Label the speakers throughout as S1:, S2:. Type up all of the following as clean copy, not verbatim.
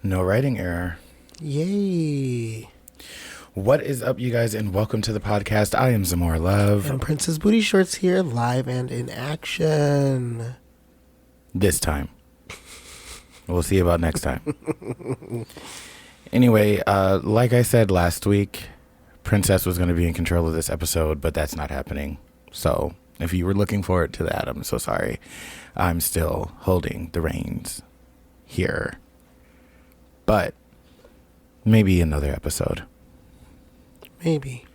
S1: No writing error.
S2: Yay.
S1: What is up, you guys, and welcome to the podcast. I am Zamora Love.
S2: And Princess Bootyshorts here, live and in action.
S1: This time. We'll see about next time. Anyway, like I said last week, Princess was going to be in control of this episode, but that's not happening. So if you were looking forward to that, I'm so sorry. I'm still holding the reins here. But maybe another episode.
S2: Maybe.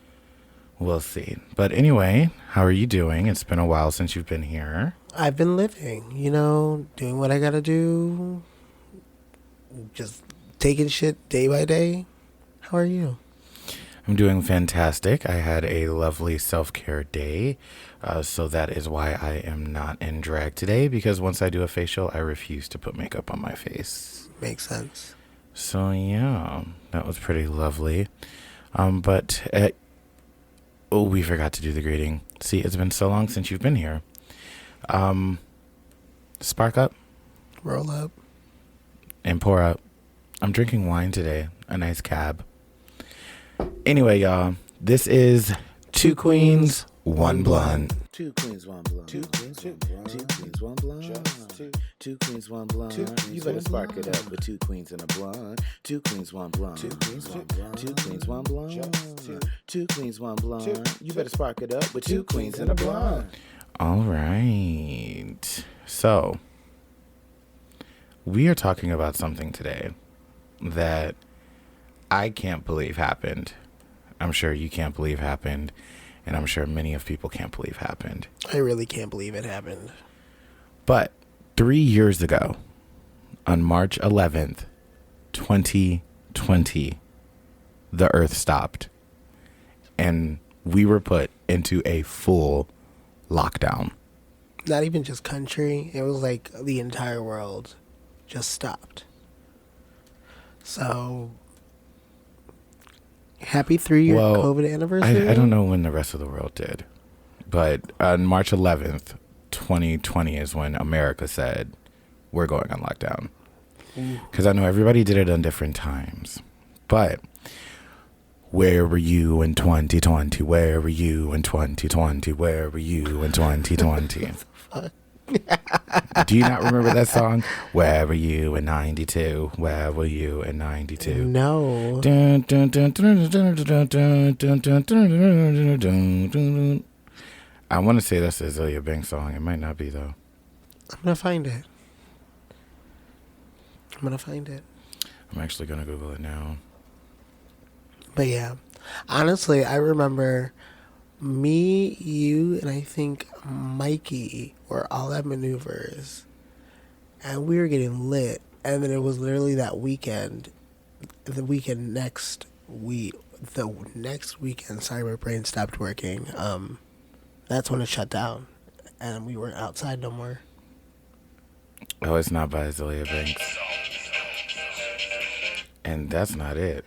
S1: We'll see. But anyway, how are you doing? It's been a while since you've been here.
S2: I've been living, doing what I gotta do. Just taking shit day by day. How are you?
S1: I'm doing fantastic. I had a lovely self-care day. So that is why I am not in drag today, because once I do a facial, I refuse to put makeup on my face.
S2: Makes sense.
S1: So yeah, that was pretty lovely. But we forgot to do the greeting. See, it's been so long since you've been here. Spark up.
S2: Roll up.
S1: And pour up. I'm drinking wine today. A nice cab. Anyway, y'all, this is Two Queens, One Blonde.
S3: Two queens, one blonde. Two queens, one blonde. Two queens, one blonde. Two queens, one blonde. You better spark it up with two queens and a blonde. Two queens, one blonde. Two queens, one blonde. Two queens, one blonde. Two queens, one blonde. You better spark it up with two queens and a blonde.
S1: All right. So, we are talking about something today that I can't believe happened. I'm sure you can't believe happened. And I'm sure many of people can't believe happened.
S2: I really can't believe it happened.
S1: But 3 years ago, on March 11th, 2020, the earth stopped. And we were put into a full lockdown.
S2: Not even just country. It was like the entire world just stopped. So, happy 3-year COVID anniversary.
S1: I don't know when the rest of the world did. But on March 11th, 2020 is when America said, we're going on lockdown. Because I know everybody did it on different times. But where were you in 2020? Where were you in 2020? Where were you in 2020? Do you not remember that song? Where were you in 92? Where were you in 92?
S2: No.
S1: I want to say that's a Azealia Banks song. It might not be, though.
S2: I'm going to find it.
S1: I'm actually going to Google it now.
S2: But yeah, honestly, I remember me, you, and I think Mikey were all at Maneuvers, and we were getting lit. And then it was literally that weekend, the next weekend. Sorry, my brain stopped working. That's when it shut down, and we weren't outside no more.
S1: Oh, it's not by Azealia Banks. And that's not it.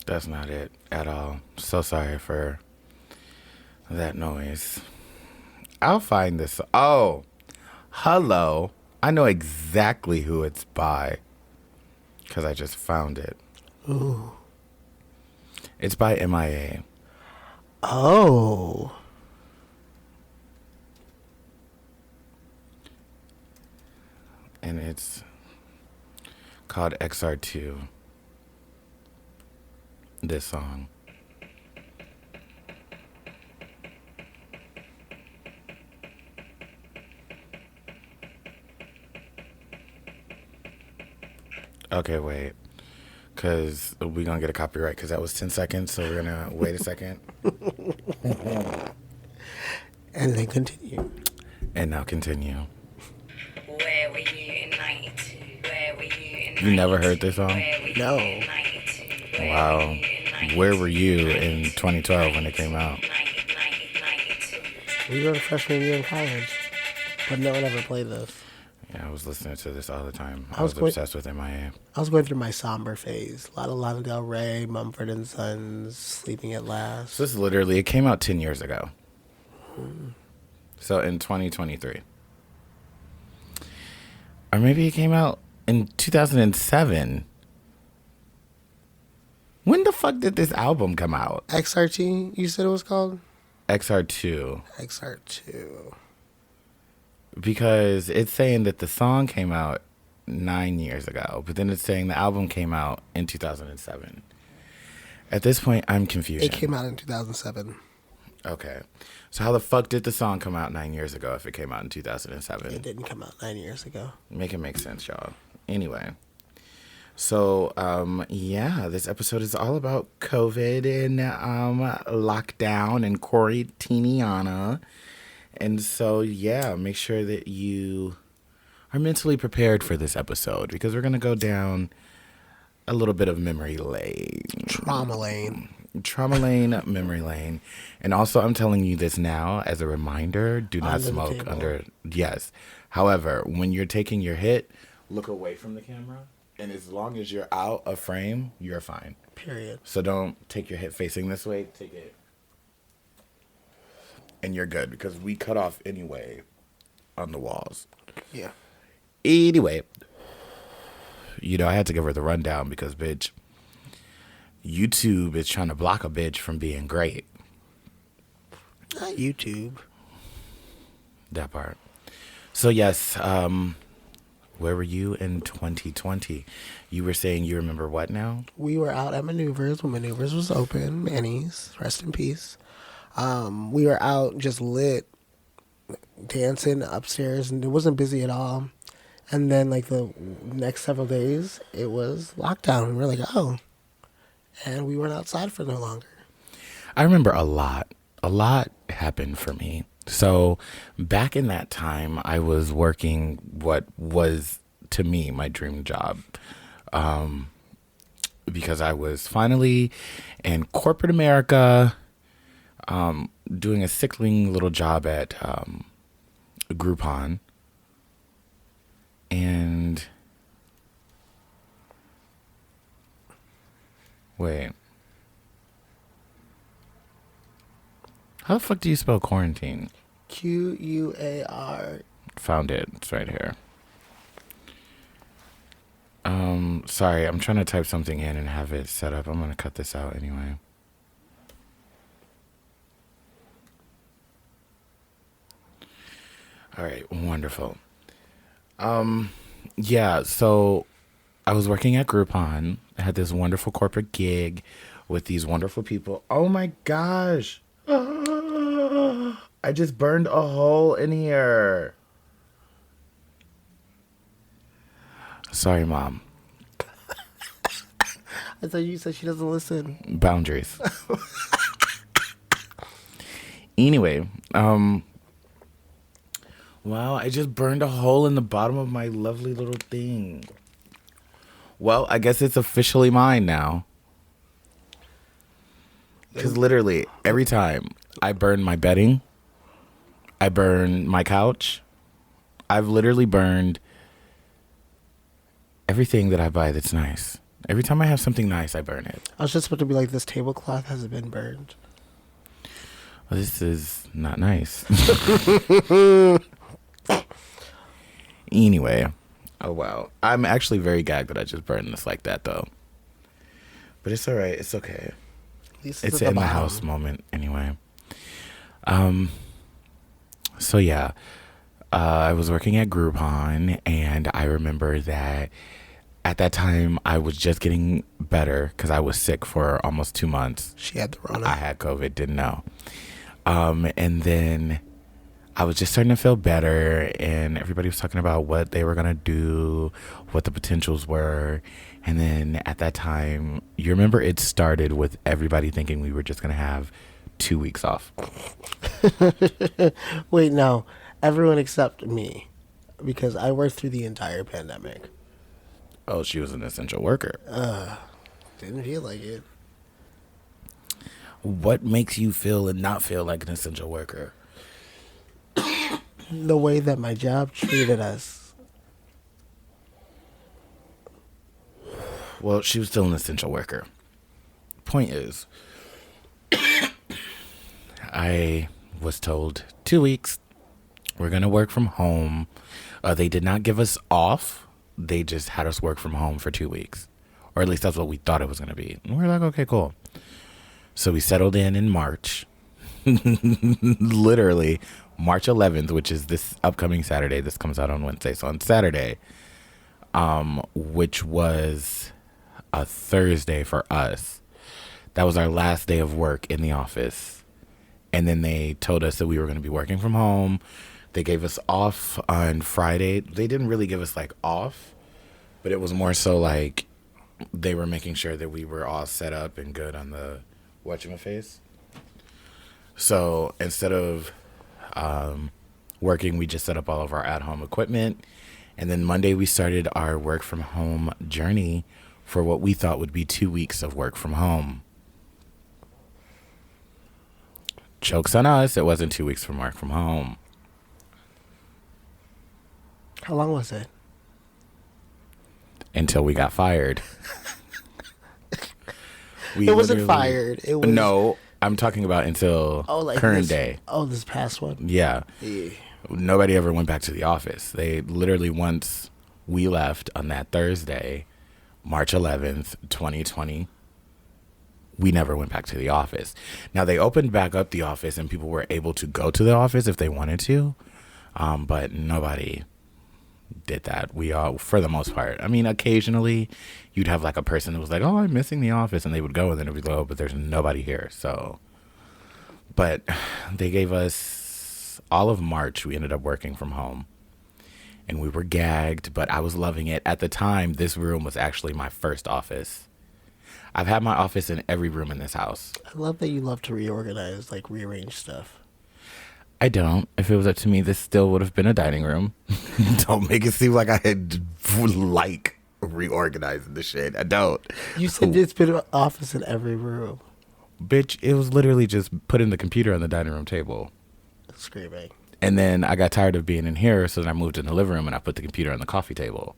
S1: That's not it at all. So sorry for that noise. I'll find this. Oh, hello. I know exactly who it's by because I just found it.
S2: Ooh.
S1: It's by MIA.
S2: Oh.
S1: And it's called XR2. This song. Okay, wait. Because we're going to get a copyright because that was 10 seconds. So we're going to wait a second.
S2: And then continue.
S1: And now continue.
S4: Where were you in 92? Where were you in 92?
S1: You never heard this song?
S2: No.
S1: Wow. Where were you in 2012 when it came out?
S2: We were a freshman year in college, but no one ever played this.
S1: Yeah, I was listening to this all the time.
S2: I
S1: I
S2: was
S1: was
S2: going-
S1: obsessed with MIA.
S2: I was going through my somber phase. A lot of Lana Del Rey, Mumford and Sons, Sleeping at Last.
S1: So this is literally, it came out 10 years ago. So in 2023. Or maybe it came out in 2007. When the fuck did this album come out?
S2: XRT, you said it was called?
S1: XR2.
S2: XR2.
S1: Because it's saying that the song came out 9 years ago, but then it's saying the album came out in 2007. At this point, I'm confused.
S2: It came out in 2007.
S1: Okay. So how the fuck did the song come out 9 years ago if it came out in 2007?
S2: It didn't come out 9 years ago.
S1: Make it make sense, y'all. Anyway. So, yeah, this episode is all about COVID and lockdown and quarantiniana. And so, yeah, make sure that you are mentally prepared for this episode because we're going to go down a little bit of memory lane.
S2: Trauma lane.
S1: Memory lane. And also, I'm telling you this now as a reminder, do not smoke under. Yes. However, when you're taking your hit, look away from the camera. And as long as you're out of frame, you're fine.
S2: Period.
S1: So don't take your hit facing this way. Take it. And you're good because we cut off anyway on the walls.
S2: Yeah.
S1: Anyway. You know, I had to give her the rundown because, bitch, YouTube is trying to block a bitch from being great.
S2: Not YouTube.
S1: That part. So, yes, where were you in 2020? You were saying you remember what now?
S2: We were out at Maneuvers when Maneuvers was open. Manny's, rest in peace. We were out just lit, dancing upstairs, and it wasn't busy at all. And then, like, the next several days, it was lockdown. We were like, oh. And we weren't outside for no longer.
S1: I remember a lot. A lot happened for me. So back in that time, I was working what was, to me, my dream job. Because I was finally in corporate America, doing a sickling little job at Groupon. And wait, how the fuck do you spell quarantine?
S2: Quar.
S1: Found it. It's right here. Sorry, I'm trying to type something in and have it set up. I'm gonna cut this out anyway. All right, wonderful. Yeah, so I was working at Groupon. I had this wonderful corporate gig with these wonderful people. Oh my gosh. I just burned a hole in here. Sorry, Mom.
S2: I thought you said she doesn't listen.
S1: Boundaries. Anyway, wow, I just burned a hole in the bottom of my lovely little thing. Well, I guess it's officially mine now. Because literally, every time I burn my bedding, I burn my couch, I've literally burned everything that I buy that's nice. Every time I have something nice, I burn it.
S2: I was just about to be like, this tablecloth hasn't been burned.
S1: Well, this is not nice. Anyway. Oh, wow. I'm actually very gagged that I just burned this like that, though. But it's all right. It's okay. It's in the house moment anyway. So, yeah. I was working at Groupon, and I remember that at that time, I was just getting better because I was sick for almost 2 months.
S2: She had the Rona.
S1: I had COVID, didn't know. And then I was just starting to feel better, and everybody was talking about what they were going to do, what the potentials were. And then at that time, you remember it started with everybody thinking we were just going to have 2 weeks off.
S2: Wait, no. Everyone except me, because I worked through the entire pandemic.
S1: Oh, she was an essential worker.
S2: Didn't feel like it.
S1: What makes you feel and not feel like an essential worker?
S2: The way that my job treated us.
S1: Well, she was still an essential worker. Point is, I was told 2 weeks. We're going to work from home. They did not give us off. they just had us work from home for 2 weeks. Or at least that's what we thought it was going to be. And we were like, okay, cool. So we settled in March. Literally March 11th, which is this upcoming Saturday. This comes out on Wednesday. So on Saturday, which was a Thursday for us, that was our last day of work in the office. And then they told us that we were going to be working from home. They gave us off on Friday. They didn't really give us like off, but it was more so like they were making sure that we were all set up and good on the whatchamacface. So instead of working, we just set up all of our at-home equipment. And then Monday we started our work from home journey for what we thought would be 2 weeks of work from home. Jokes on us, it wasn't 2 weeks from work from home.
S2: How long was it?
S1: Until we got fired.
S2: It wasn't fired. It was
S1: No, I'm talking about until current day.
S2: Oh, this past one?
S1: Yeah. Nobody ever went back to the office. They literally, once we left on that Thursday, March 11th, 2020, we never went back to the office. Now, they opened back up the office and people were able to go to the office if they wanted to, but nobody did that. We all, for the most part, I mean, occasionally you'd have like a person that was like, oh, I'm missing the office, and they would go, and then it would be like, oh, but there's nobody here. So, but they gave us all of March. We ended up working from home, and we were gagged, but I was loving it. At the time, this room was actually my first office. I've had my office in every room in this house.
S2: I love that you love to reorganize, like rearrange stuff.
S1: I don't. If it was up to me, this still would have been a dining room. Don't make it seem like I had like reorganizing the shit. I don't.
S2: You said it's been an office in every room.
S1: Bitch, it was literally just putting the computer on the dining room table.
S2: Screaming.
S1: And then I got tired of being in here, so then I moved in the living room and I put the computer on the coffee table.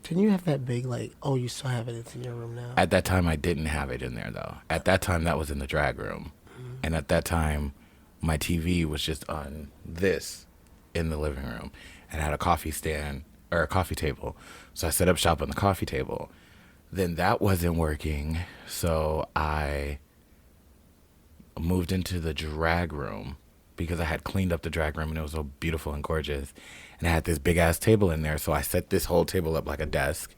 S2: Didn't you have that big, like, oh, you still have it, it's in your room now?
S1: At that time, I didn't have it in there, though. At that time, that was in the drag room. Mm-hmm. And at that time, my TV was just on this in the living room. And I had a coffee stand, or a coffee table. So I set up shop on the coffee table. Then that wasn't working, so I moved into the drag room because I had cleaned up the drag room and it was so beautiful and gorgeous. And I had this big ass table in there, so I set this whole table up like a desk.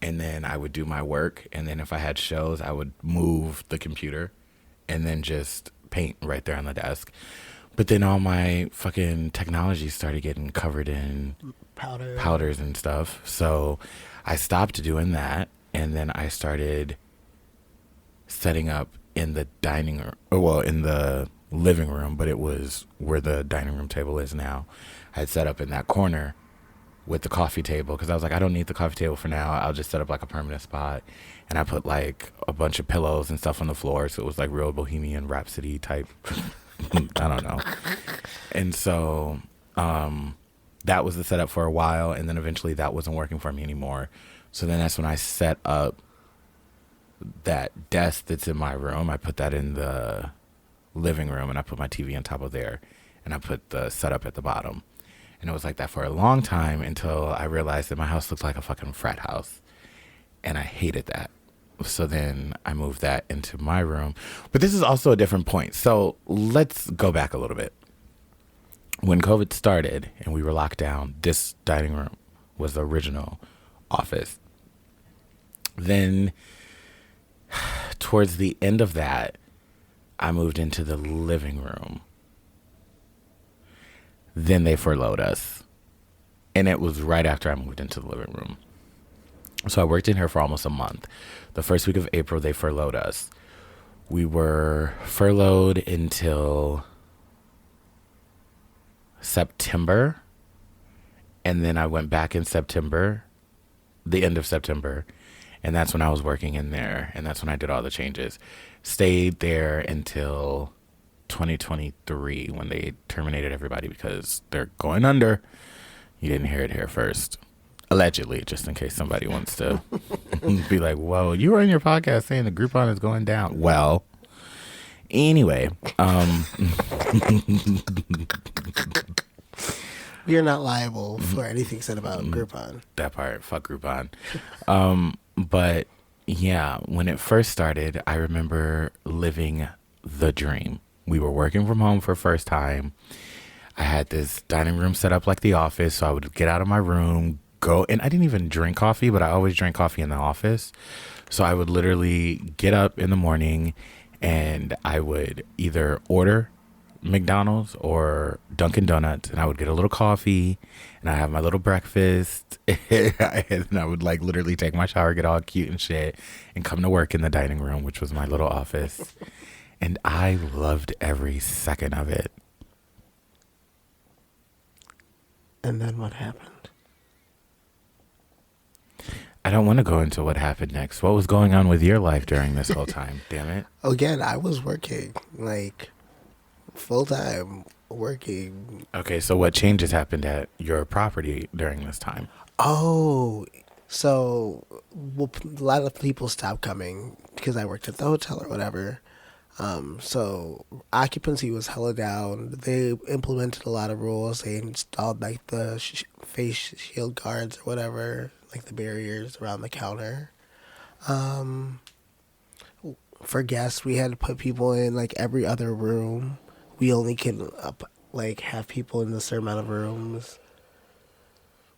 S1: And then I would do my work, and then if I had shows, I would move the computer and then just paint right there on the desk. But then all my fucking technology started getting covered in powders and stuff. So I stopped doing that, and then I started setting up in the dining room, well, in the living room, but it was where the dining room table is now. I had set up in that corner with the coffee table because I was like, I don't need the coffee table for now. I'll just set up like a permanent spot. And I put like a bunch of pillows and stuff on the floor, so it was like real Bohemian Rhapsody type. I don't know. And so that was the setup for a while, and then eventually that wasn't working for me anymore. So then that's when I set up that desk that's in my room. I put that in the living room, and I put my TV on top of there, and I put the setup at the bottom. And it was like that for a long time until I realized that my house looked like a fucking frat house, and I hated that. So then I moved that into my room. But this is also a different point. So let's go back a little bit. When COVID started and we were locked down, this dining room was the original office. Then towards the end of that, I moved into the living room. Then they furloughed us. And it was right after I moved into the living room. So I worked in here for almost a month. The first week of April, they furloughed us. We were furloughed until September. And then I went back in September, the end of September. And that's when I was working in there. And that's when I did all the changes. Stayed there until 2023 when they terminated everybody because they're going under. You didn't hear it here first. Allegedly, just in case somebody wants to be like, whoa, you were in your podcast saying the Groupon is going down. Well, anyway,
S2: We are not liable for anything said about Groupon.
S1: That part, fuck Groupon. But yeah, when it first started, I remember living the dream. We were working from home for first time. I had this dining room set up like the office, so I would get out of my room, go, and I didn't even drink coffee, but I always drank coffee in the office. So I would literally get up in the morning and I would either order McDonald's or Dunkin' Donuts, and I would get a little coffee and I have my little breakfast and I would like literally take my shower, get all cute and shit, and come to work in the dining room, which was my little office. And I loved every second of it.
S2: And then what happened?
S1: I don't want to go into what happened next. What was going on with your life during this whole time? Damn it.
S2: Again, I was working, like, full-time working.
S1: Okay, so what changes happened at your property during this time?
S2: Oh, so a lot of people stopped coming because I worked at the hotel or whatever. So occupancy was hella down. They implemented a lot of rules. They installed like the face shield guards or whatever, like the barriers around the counter. For guests, we had to put people in like every other room. We only can like have people in a certain amount of rooms.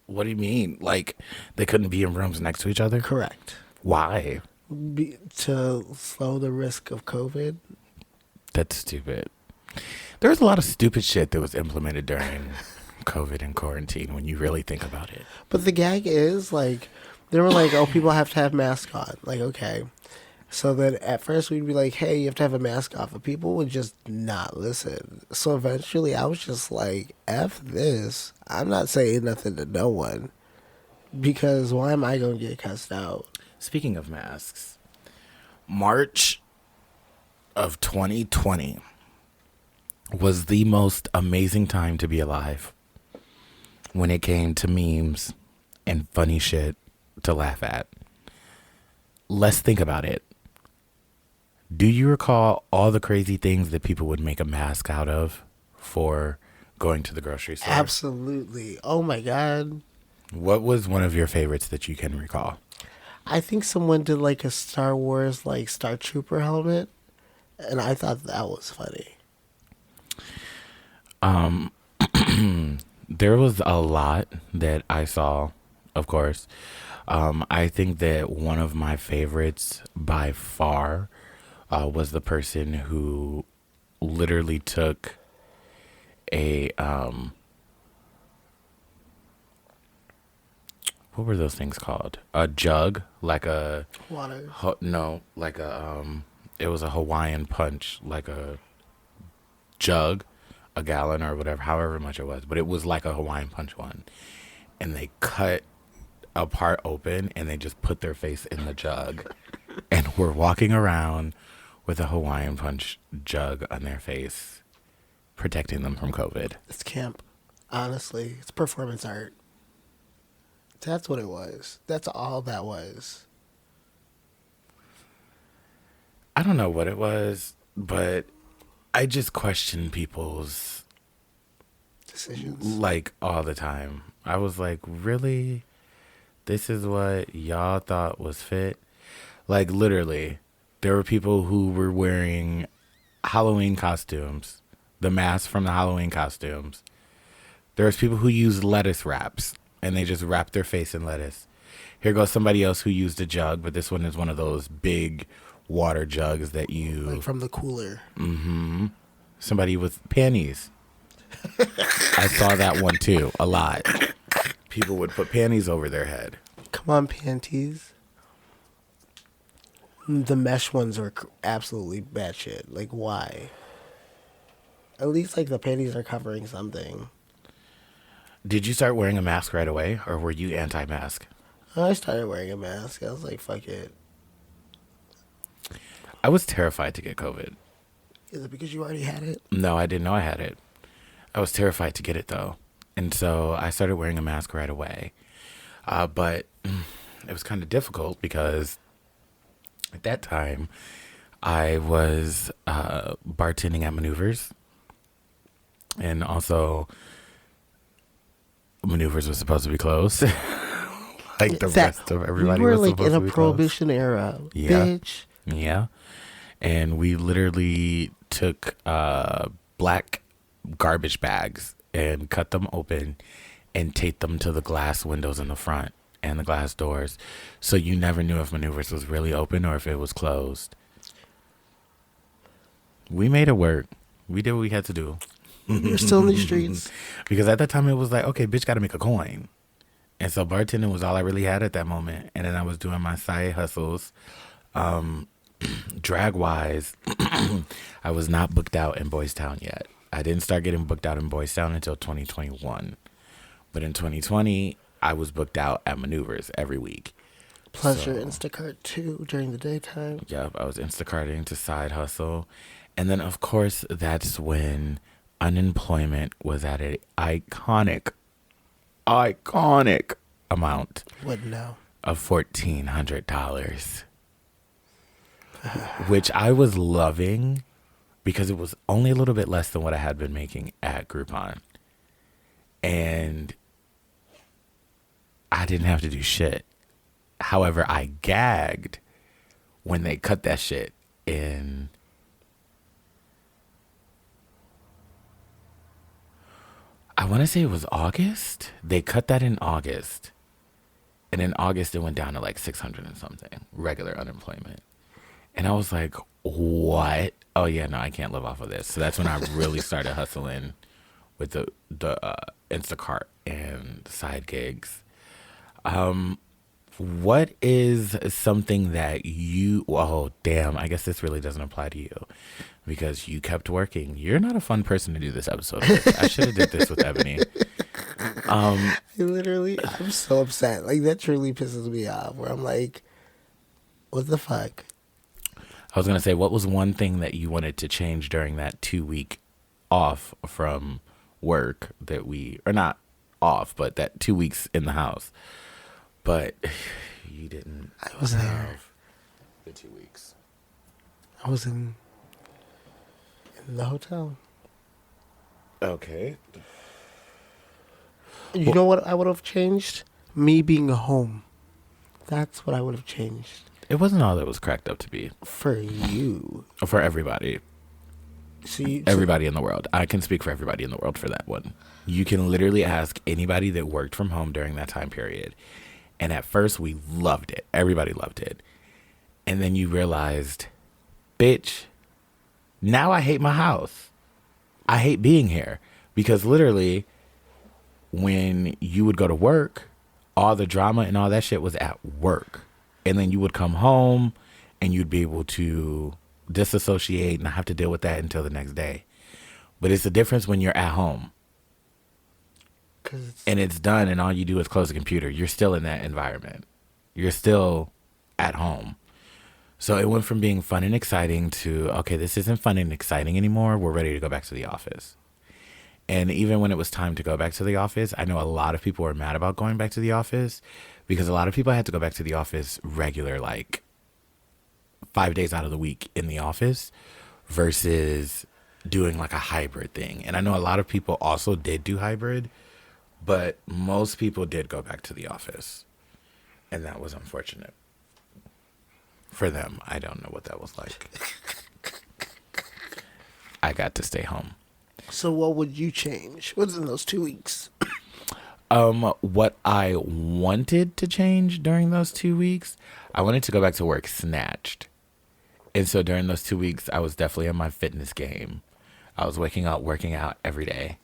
S1: What do you mean? Like, they couldn't be in rooms next to each other?
S2: Correct.
S1: Why?
S2: To slow the risk of COVID.
S1: That's stupid. There's a lot of stupid shit that was implemented during COVID and quarantine when you really think about it.
S2: But the gag is, like, they were like, oh, people have to have masks on. Like, okay. So then at first we'd be like, hey, you have to have a mask off. But people would just not listen. So eventually I was just like, F this. I'm not saying nothing to no one. Because why am I going to get cussed out?
S1: Speaking of masks, March of 2020 was the most amazing time to be alive when it came to memes and funny shit to laugh at. Let's think about it. Do you recall all the crazy things that people would make a mask out of for going to the grocery store?
S2: Absolutely. Oh my God.
S1: What was one of your favorites that you can recall?
S2: I think someone did like a Star Wars, like Star Trooper helmet. And I thought that was funny.
S1: There was a lot that I saw, of course. I think that one of my favorites by far was the person who literally took a what were those things called? A jug, like a
S2: Water.
S1: like a it was a Hawaiian punch, like a jug, a gallon or whatever, however much it was, but it was like a Hawaiian punch one, and they cut a part open and they just put their face in the jug and were walking around with a Hawaiian punch jug on their face, protecting them from COVID.
S2: It's camp. Honestly, it's performance art. That's what it was. That's all that was.
S1: I don't know what it was, but I just question people's
S2: Decisions.
S1: like all the time. I was like, really? This is what y'all thought was fit? Like, literally, there were people who were wearing Halloween costumes, the masks from the Halloween costumes. There was people who used lettuce wraps, and they just wrapped their face in lettuce. Here goes somebody else who used a jug, but this one is one of those big water jugs that you...
S2: Like from the cooler.
S1: Mm-hmm. Somebody with panties. I saw that one too, a lot. People would put panties over their head.
S2: Come on, panties. The mesh ones are absolutely bad shit. Like, why? At least, like, the panties are covering something.
S1: Did you start wearing a mask right away, or were you anti-mask?
S2: I started wearing a mask. I was like, fuck it.
S1: I was terrified to get COVID.
S2: Is it because you already had it?
S1: No, I didn't know I had it. I was terrified to get it, though. And so I started wearing a mask right away. But it was kind of difficult because at that time I was bartending at Maneuvers. And also Maneuvers was supposed to be closed. Like the rest of everybody
S2: we were
S1: was
S2: like
S1: supposed
S2: in
S1: to
S2: a
S1: be closed.
S2: prohibition era,
S1: Yeah.
S2: bitch.
S1: Yeah. And we literally took black garbage bags and cut them open and taped them to the glass windows in the front and the glass doors. So you never knew if Maneuvers was really open or if it was closed. We made it work. We did what we had to do.
S2: You're still in the streets.
S1: Because at that time it was like, okay, bitch, got to make a coin. And so bartending was all I really had at that moment. And then I was doing my side hustles. Drag wise, I was not booked out in Boys Town yet. I didn't start getting booked out in Boys Town until 2021. But in 2020, I was booked out at Maneuvers every week.
S2: Plus your Instacart too during the daytime.
S1: Yep, I was Instacarting to side hustle. And then, of course, that's when unemployment was at an iconic amount
S2: What now?
S1: of $1,400. Which I was loving because it was only a little bit less than what I had been making at Groupon. And I didn't have to do shit. However, I gagged when they cut that shit in I want to say it was August. They cut that in August. And in August, it went down to like 600 and something, regular unemployment. And I was like, what? Oh, yeah, no, I can't live off of this. So that's when I really started hustling with the Instacart and side gigs. What is something that you, oh, damn, I guess this really doesn't apply to you because you kept working. You're not a fun person to do this episode with. I should have did this with Ebony.
S2: I'm so upset. Like, that truly pisses me off where I'm like, what the fuck?
S1: I was going to say, what was one thing that you wanted to change during that 2-week off from work that we, or not off, but that 2 weeks in the house? But you didn't.
S2: I was there.
S1: The 2 weeks.
S2: I was in the hotel.
S1: Okay.
S2: You know what I would have changed? Me being home. That's what I would have changed.
S1: It wasn't all that was cracked up to be.
S2: For you.
S1: For everybody.
S2: See,
S1: Everybody in the world. I can speak for everybody in the world for that one. You can literally ask anybody that worked from home during that time period. And at first, we loved it. Everybody loved it. And then you realized, bitch, now I hate my house. I hate being here. Because literally, when you would go to work, all the drama and all that shit was at work. And then you would come home and you'd be able to disassociate and not have to deal with that until the next day. But it's the difference when you're at home. And it's done and all you do is close the computer. You're still in that environment. You're still at home. So it went from being fun and exciting to, okay, this isn't fun and exciting anymore. We're ready to go back to the office. And even when it was time to go back to the office, I know a lot of people were mad about going back to the office because a lot of people had to go back to the office regular, like 5 days out of the week in the office versus doing like a hybrid thing. And I know a lot of people also did do hybrid, but most people did go back to the office. And that was unfortunate for them. I don't know what that was like. I got to stay home.
S2: So what would you change? What's in those 2 weeks?
S1: What I wanted to change during those 2 weeks, I wanted to go back to work snatched. And so during those 2 weeks, I was definitely in my fitness game. I was waking up, working out every day.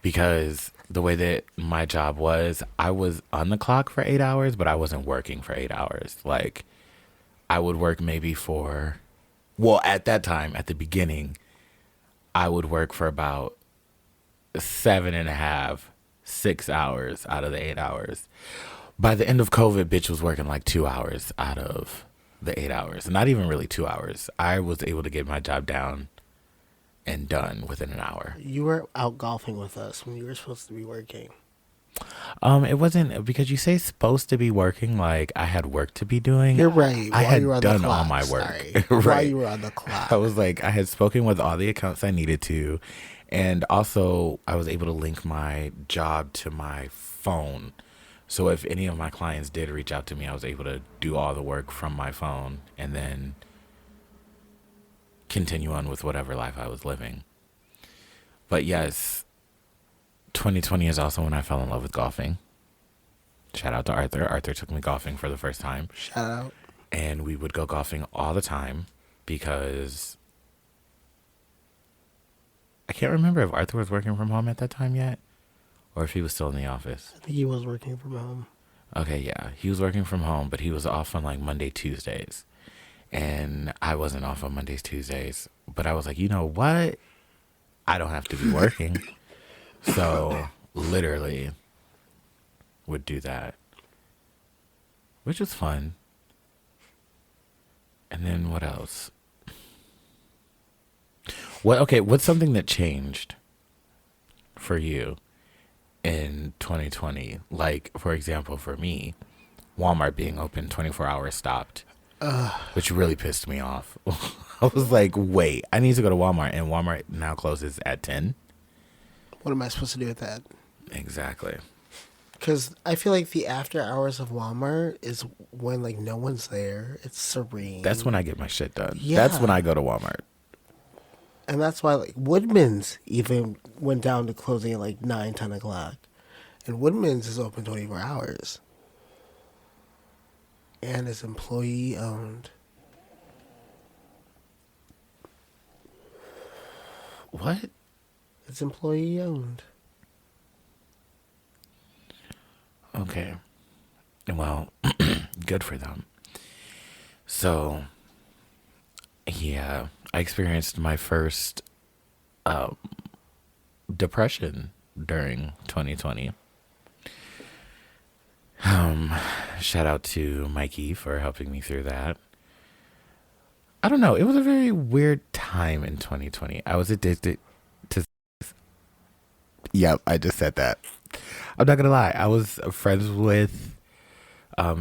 S1: Because the way that my job was, I was on the clock for 8 hours, but I wasn't working for 8 hours. Like, I would work maybe for, well, at that time, at the beginning, I would work for about 7.5, 6 hours out of the 8 hours. By the end of COVID, bitch was working like 2 hours out of the 8 hours. Not even really 2 hours. I was able to get my job down and done within an hour.
S2: You were out golfing with us when you were supposed to be working.
S1: It wasn't because you say supposed to be working, like I had work to be doing.
S2: You're right.
S1: I
S2: While
S1: had
S2: you were on
S1: done
S2: the
S1: all
S2: clock.
S1: my work.
S2: Sorry.
S1: Right.
S2: While you were on the clock.
S1: I was like, I had spoken with all the accounts I needed to. And also, I was able to link my job to my phone. So if any of my clients did reach out to me, I was able to do all the work from my phone and then continue on with whatever life I was living. But yes, 2020 is also when I fell in love with golfing. Shout out to Arthur. Arthur took me golfing for the first time.
S2: Shout out.
S1: And we would go golfing all the time because I can't remember if Arthur was working from home at that time yet or if he was still in the office.
S2: I think he was working from home.
S1: Okay, yeah. He was working from home, but he was off on like Monday, Tuesdays. And I wasn't off on Mondays, Tuesdays. But I was like, you know what? I don't have to be working. So literally would do that, which was fun. And then what else? What's something that changed for you in 2020? Like, for example, for me, Walmart being open 24 hours stopped, which really pissed me off. I was like, wait, I need to go to Walmart, and Walmart now closes at 10?
S2: What am I supposed to do with that?
S1: Exactly.
S2: Because I feel like the after hours of Walmart is when like no one's there. It's serene.
S1: That's when I get my shit done.
S2: Yeah.
S1: That's when I go to Walmart.
S2: And that's why like Woodman's even went down to closing at like 9, 10 o'clock. And Woodman's is open 24 hours. And it's employee owned.
S1: What?
S2: It's employee owned.
S1: Okay. Well, good for them. So, yeah, I experienced my first depression during 2020. Shout out to Mikey for helping me through that. I don't know. It was a very weird time in 2020. I was addicted to... Yep, I just said that. I'm not going to lie. I was friends with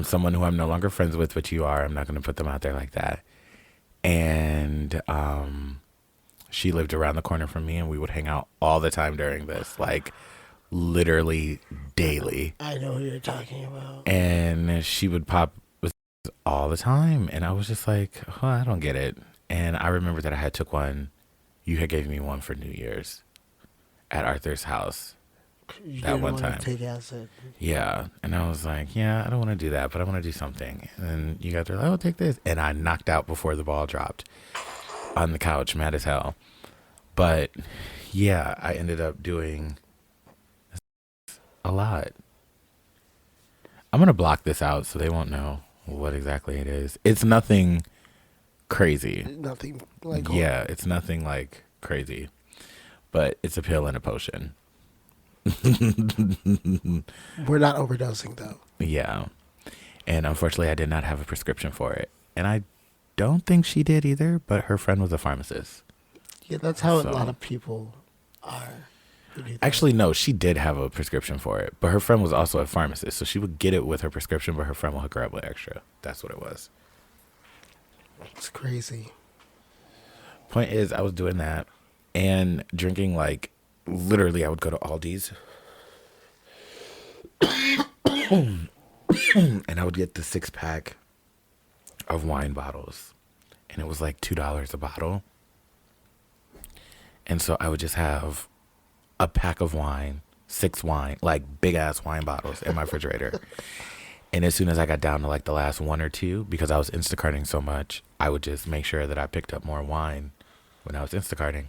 S1: someone who I'm no longer friends with, but you are. I'm not going to put them out there like that. And she lived around the corner from me, and we would hang out all the time during this, like literally daily.
S2: I know who you're talking about.
S1: And she would pop all the time, and I was just like, oh, I don't get it. And I remember that I had took one. You had gave me one for New Year's at Arthur's house.
S2: You
S1: That
S2: didn't
S1: one
S2: want to
S1: time.
S2: take acid.
S1: Yeah. And I was like, yeah, I don't want to do that, but I want to do something. And then you got there, like, oh, take this. And I knocked out before the ball dropped on the couch, mad as hell. But yeah, I ended up doing a lot. I'm going to block this out so they won't know what exactly it is. It's nothing crazy.
S2: Nothing like
S1: Yeah, it's nothing like crazy. But it's a pill and a potion.
S2: We're not overdosing though.
S1: Yeah. And unfortunately, I did not have a prescription for it. And I don't think she did either, but her friend was a pharmacist.
S2: Yeah, that's how a
S1: So-
S2: lot of people are. who do that.
S1: Actually, no, she did have a prescription for it, but her friend was also a pharmacist. So she would get it with her prescription, but her friend will hook her up with extra. That's what it was.
S2: It's crazy.
S1: Point is, I was doing that and drinking, like, literally, I would go to Aldi's and I would get the 6-pack of wine bottles, and it was like $2 a bottle. And so I would just have a pack of wine, 6 wine, like big ass wine bottles in my refrigerator. And as soon as I got down to like the last 1 or 2, because I was Instacarting so much, I would just make sure that I picked up more wine when I was Instacarting.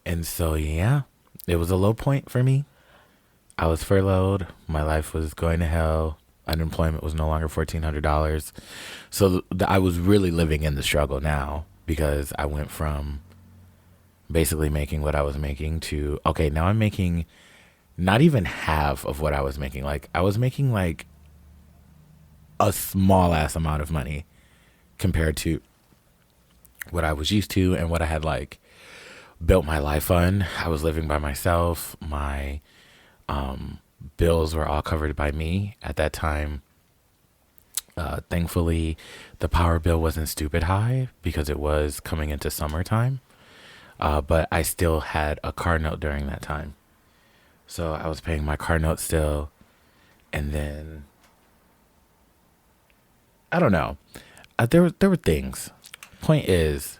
S1: And so, yeah, it was a low point for me. I was furloughed. My life was going to hell. Unemployment was no longer $1,400. So I was really living in the struggle now, because I went from basically making what I was making to, okay, now I'm making not even half of what I was making. Like, I was making like a small ass amount of money compared to what I was used to and what I had like built my life on. I was living by myself. My bills were all covered by me at that time. Thankfully, the power bill wasn't stupid high because it was coming into summertime. But I still had a car note during that time. So I was paying my car note still. And then, I don't know. There were things. Point is,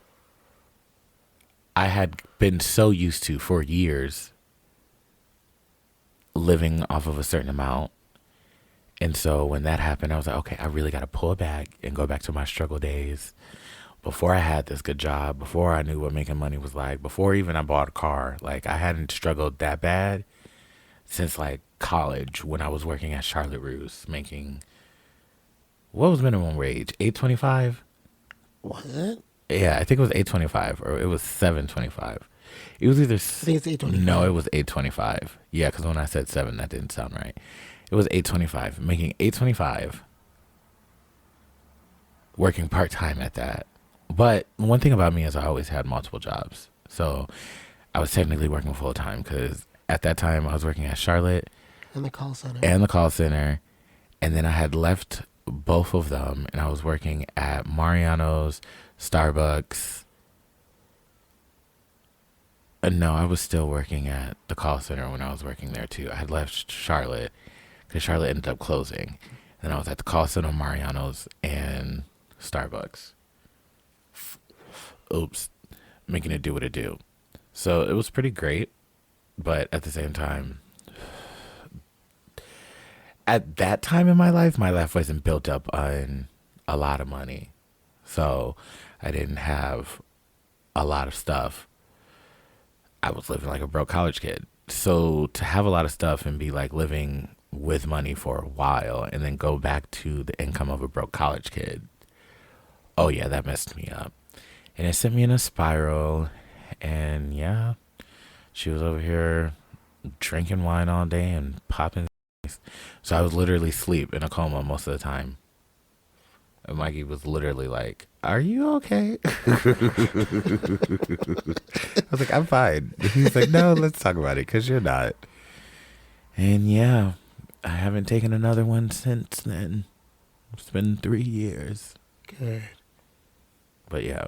S1: I had been so used to, for years, living off of a certain amount. And so when that happened, I was like, okay, I really got to pull it back and go back to my struggle days. Before I had this good job, before I knew what making money was like, before even I bought a car, like I hadn't struggled that bad since like college when I was working at Charlotte Russe making, what was minimum wage? $8.25?
S2: Was it?
S1: Yeah, I think it was $8.25 or it was $7.25. It was either, I
S2: think it's $8.25.
S1: No, it was $8.25. Yeah, because when I said $7, that didn't sound right. It was $8.25, making $8.25, working part-time at that. But one thing about me is I always had multiple jobs. So I was technically working full-time because at that time I was working at Charlotte.
S2: And the call center.
S1: And then I had left both of them and I was working at Mariano's, Starbucks. No, I was still working at the call center when I was working there too. I had left Charlotte because Charlotte ended up closing. And I was at the call center, Mariano's, and Starbucks. Oops, making it do what it do. So it was pretty great, but at the same time, at that time in my life wasn't built up on a lot of money. So I didn't have a lot of stuff. I was living like a broke college kid. So to have a lot of stuff and be like living with money for a while and then go back to the income of a broke college kid, oh yeah, that messed me up. And it sent me in a spiral. And yeah, she was over here drinking wine all day and popping. So I was literally asleep in a coma most of the time. And Mikey was literally like, "Are you okay?" I was like, "I'm fine." He's like, "No, let's talk about it because you're not." And yeah, I haven't taken another one since then. It's been 3 years.
S2: Good.
S1: But yeah,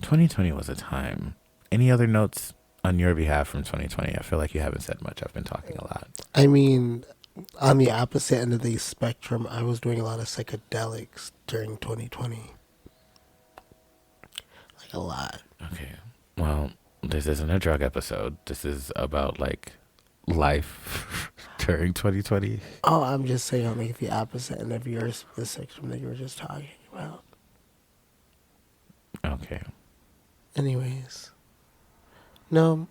S1: 2020 was a time. Any other notes on your behalf from 2020? I feel like you haven't said much. I've been talking a lot.
S2: I mean, on the opposite end of the spectrum, I was doing a lot of psychedelics during 2020. Like a lot.
S1: Okay. Well, this isn't a drug episode. This is about like life during 2020.
S2: Oh, I'm just saying on like the opposite end of yours, the spectrum that you were just talking about.
S1: Okay.
S2: Anyways. No,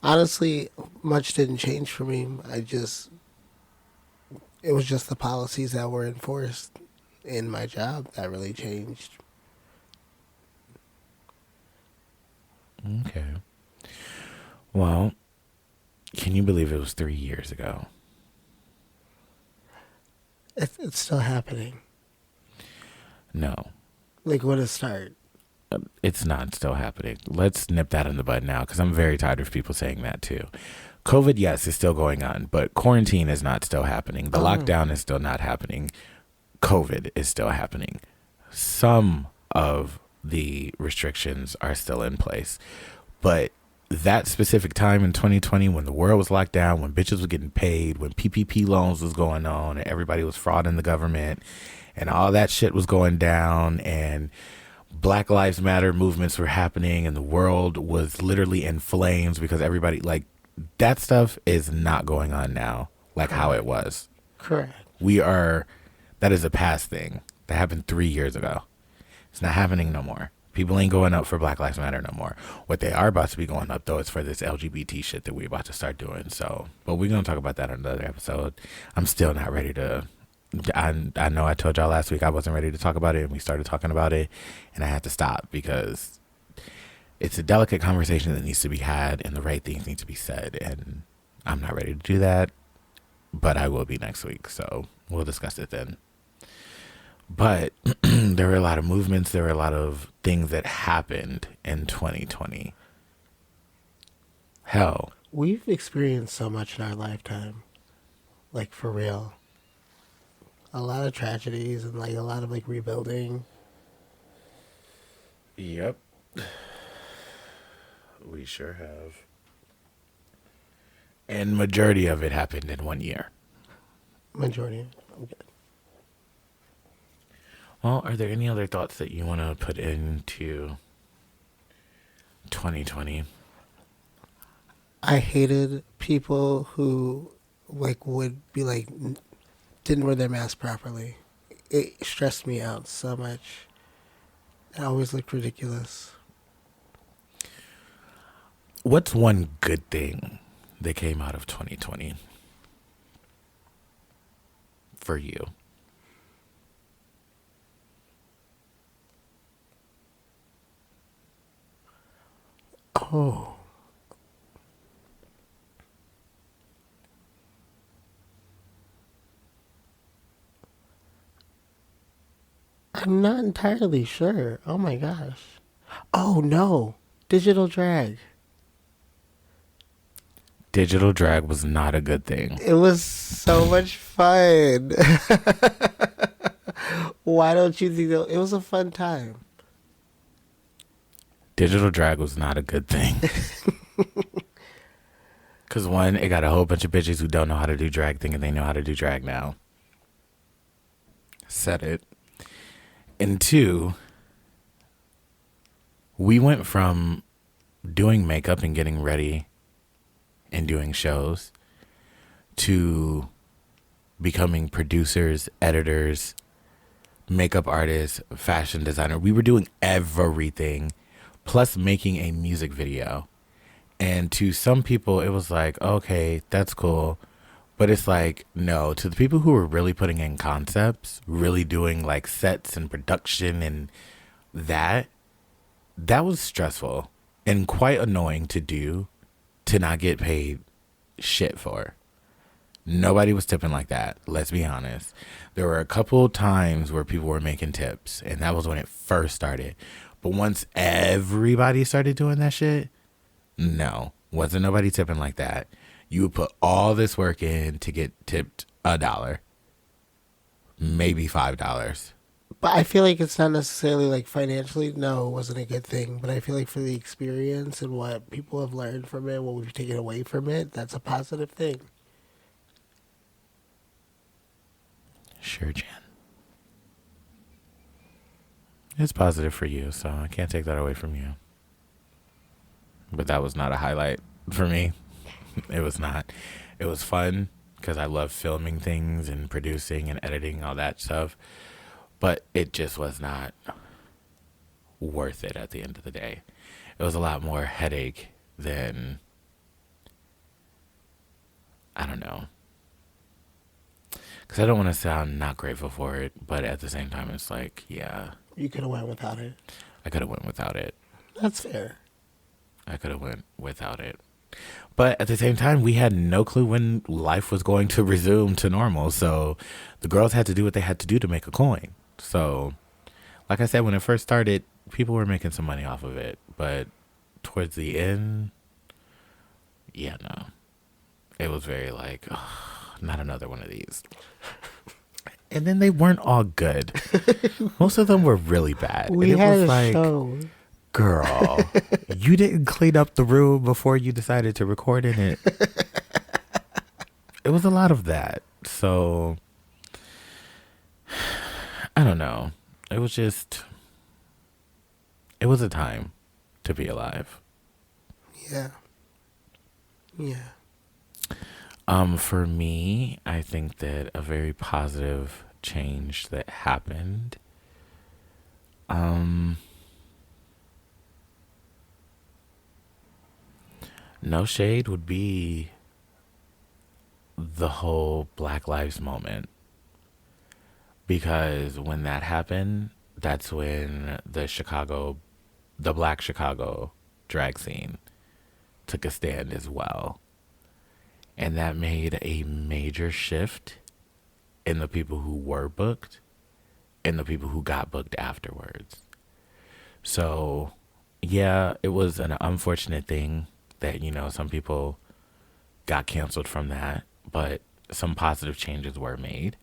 S2: honestly, much didn't change for me. It was just the policies that were enforced in my job that really changed.
S1: Okay. Well, can you believe it was 3 years ago?
S2: It's still happening.
S1: No.
S2: Like, what a start.
S1: It's not still happening. Let's nip that in the bud now because I'm very tired of people saying that too. COVID, yes, is still going on, but quarantine is not still happening. The lockdown is still not happening. COVID is still happening. Some of the restrictions are still in place. But that specific time in 2020 when the world was locked down, when bitches was getting paid, when PPP loans was going on and everybody was frauding the government and all that shit was going down and Black Lives Matter movements were happening and the world was literally in flames because everybody, like, that stuff is not going on now like how it was.
S2: Correct.
S1: That is a past thing. That happened 3 years ago. It's not happening no more. People ain't going up for Black Lives Matter no more. What they are about to be going up, though, is for this LGBT shit that we're about to start doing. So, but we're going to talk about that in another episode. I'm still not ready to... I know I told y'all last week I wasn't ready to talk about it, and we started talking about it, and I had to stop because it's a delicate conversation that needs to be had, and the right things need to be said, and I'm not ready to do that, but I will be next week, so we'll discuss it then. But there were a lot of movements, there were a lot of things that happened in 2020. Hell.
S2: We've experienced so much in our lifetime. Like, for real. A lot of tragedies and, like, a lot of, like, rebuilding.
S1: Yep. We sure have. And majority of it happened in 1 year.
S2: Majority. I'm good.
S1: Well, are there any other thoughts that you want to put into 2020?
S2: I hated people who, like, would be, like, didn't wear their mask properly. It stressed me out so much. It always looked ridiculous.
S1: What's one good thing that came out of 2020 for you?
S2: Oh. I'm not entirely sure. Oh my gosh. Oh no. Digital drag.
S1: Digital drag was not a good thing.
S2: It was so much fun. Why don't you think that it was a fun time?
S1: Digital drag was not a good thing. Because one, it got a whole bunch of bitches who don't know how to do drag thinking they know how to do drag now. Said it. And two, we went from doing makeup and getting ready and doing shows to becoming producers, editors, makeup artists, fashion designer. We were doing everything, plus making a music video. And to some people, it was like, okay, that's cool. But it's like, no, to the people who were really putting in concepts, really doing like sets and production and that was stressful and quite annoying to do, to not get paid shit for. Nobody was tipping like that. Let's be honest. There were a couple times where people were making tips, and that was when it first started. But once everybody started doing that shit, no, wasn't nobody tipping like that. You would put all this work in to get tipped $1, maybe $5.
S2: But I feel like it's not necessarily like financially. No, it wasn't a good thing. But I feel like for the experience and what people have learned from it, what we've taken away from it, that's a positive thing.
S1: Sure, Jen. It's positive for you, so I can't take that away from you. But that was not a highlight for me. It was not. It was fun because I love filming things and producing and editing, all that stuff. But it just was not worth it at the end of the day. It was a lot more headache than, I don't know. Because I don't want to sound not grateful for it, but at the same time, it's like, yeah.
S2: You could have went without it.
S1: I could have went without it.
S2: That's fair.
S1: I could have went without it. But at the same time, we had no clue when life was going to resume to normal. So the girls had to do what they had to do to make a coin. So, like I said, when it first started, people were making some money off of it. But towards the end, yeah, no. It was very like, oh, not another one of these. And then they weren't all good. Most of them were really bad.
S2: We
S1: and it
S2: had
S1: was
S2: a
S1: like,
S2: show.
S1: girl, you didn't clean up the room before you decided to record in it. It was a lot of that. So, I don't know. It was just, it was a time to be alive.
S2: Yeah. Yeah.
S1: For me, I think that a very positive change that happened, no shade, would be the whole Black Lives moment. Because when that happened, that's when the Black Chicago drag scene took a stand as well. And that made a major shift in the people who were booked and the people who got booked afterwards. So, yeah, it was an unfortunate thing that, you know, some people got canceled from that. But some positive changes were made.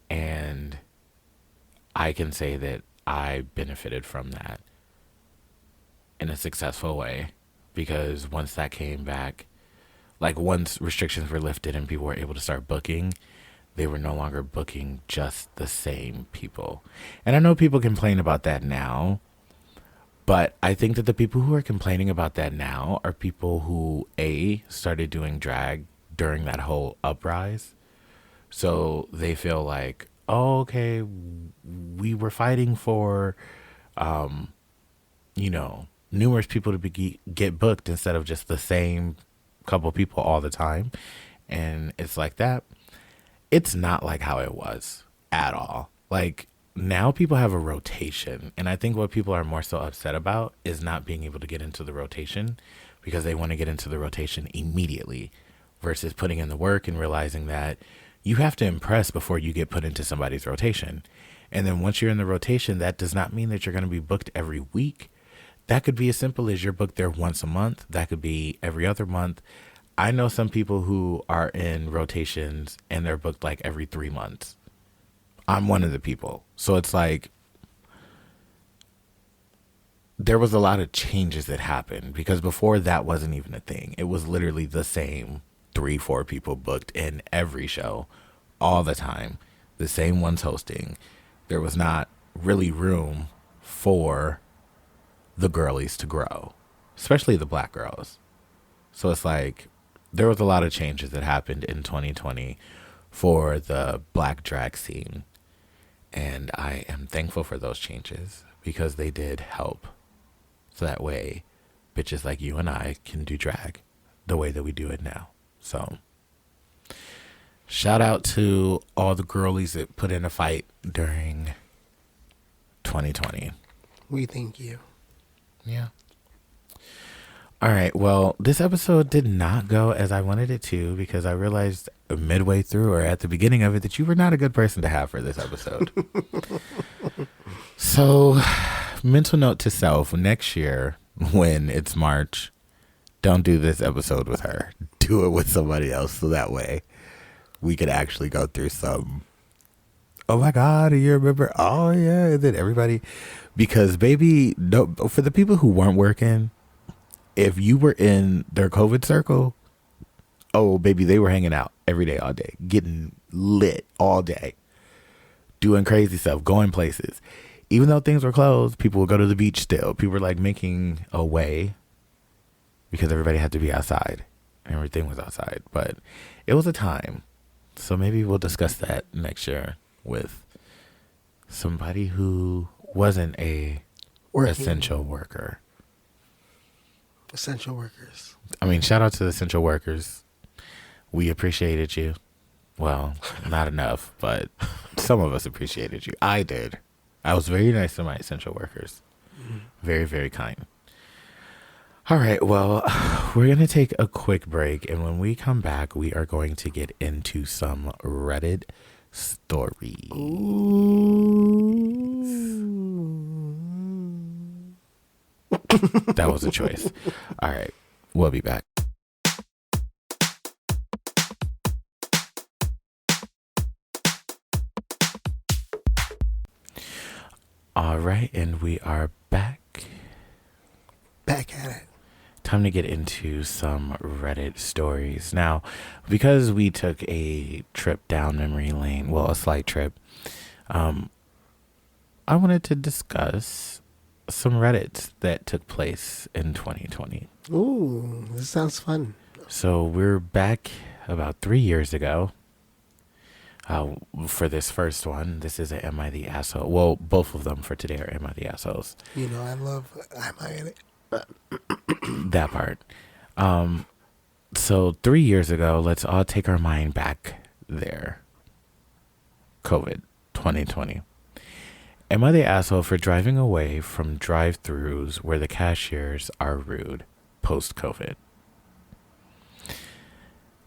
S1: And I can say that I benefited from that in a successful way, because once that came back, like once restrictions were lifted and people were able to start booking, they were no longer booking just the same people. And I know people complain about that now, but I think that the people who are complaining about that now are people who, A, started doing drag during that whole uprise. So they feel like, oh, okay, we were fighting for, numerous people to get booked instead of just the same couple people all the time. And it's like that. It's not like how it was at all. Like, now people have a rotation. And I think what people are more so upset about is not being able to get into the rotation, because they want to get into the rotation immediately versus putting in the work and realizing that you have to impress before you get put into somebody's rotation. And then once you're in the rotation, that does not mean that you're going to be booked every week. That could be as simple as you're booked there once a month. That could be every other month. I know some people who are in rotations and they're booked like every 3 months. I'm one of the people. So it's like, there was a lot of changes that happened, because before that wasn't even a thing. It was literally the same 3-4 people booked in every show all the time. The same ones hosting. There was not really room for the girlies to grow, especially the black girls. So it's like, there was a lot of changes that happened in 2020 for the black drag scene. And I am thankful for those changes, because they did help. So that way, bitches like you and I can do drag the way that we do it now. So, shout out to all the girlies that put in a fight during 2020.
S2: We thank you.
S1: Yeah. All right. Well, this episode did not go as I wanted it to, because I realized midway through or at the beginning of it that you were not a good person to have for this episode. So, mental note to self: next year, when it's March, don't do this episode with her. Do it with somebody else, so that way we could actually go through some, oh my God, you remember? Oh yeah. And then everybody, because baby, no, for the people who weren't working, if you were in their COVID circle, oh baby, they were hanging out every day, all day, getting lit all day, doing crazy stuff, going places. Even though things were closed, people would go to the beach still. People were like making a way, because everybody had to be outside. Everything was outside. But it was a time. So maybe we'll discuss that next year with somebody who wasn't a essential worker.
S2: Essential workers.
S1: I mean, shout out to the essential workers. We appreciated you. Well, not enough, but some of us appreciated you. I did. I was very nice to my essential workers. Very, very kind. All right. Well, we're going to take a quick break. And when we come back, we are going to get into some Reddit stories. That was a choice. All right. We'll be back. All right, and we are back.
S2: Back at it.
S1: Time to get into some Reddit stories. Now, because we took a trip down memory lane, well, a slight trip, I wanted to discuss some Reddits that took place in 2020.
S2: Ooh, this sounds fun.
S1: So we're back about 3 years ago. For this first one, this is a Am I the Asshole? Well, both of them for today are Am I the Assholes?
S2: You know, I love Am I
S1: that part. So 3 years ago, let's all take our mind back there. COVID 2020. Am I the asshole for driving away from drive-thrus where the cashiers are rude post-COVID?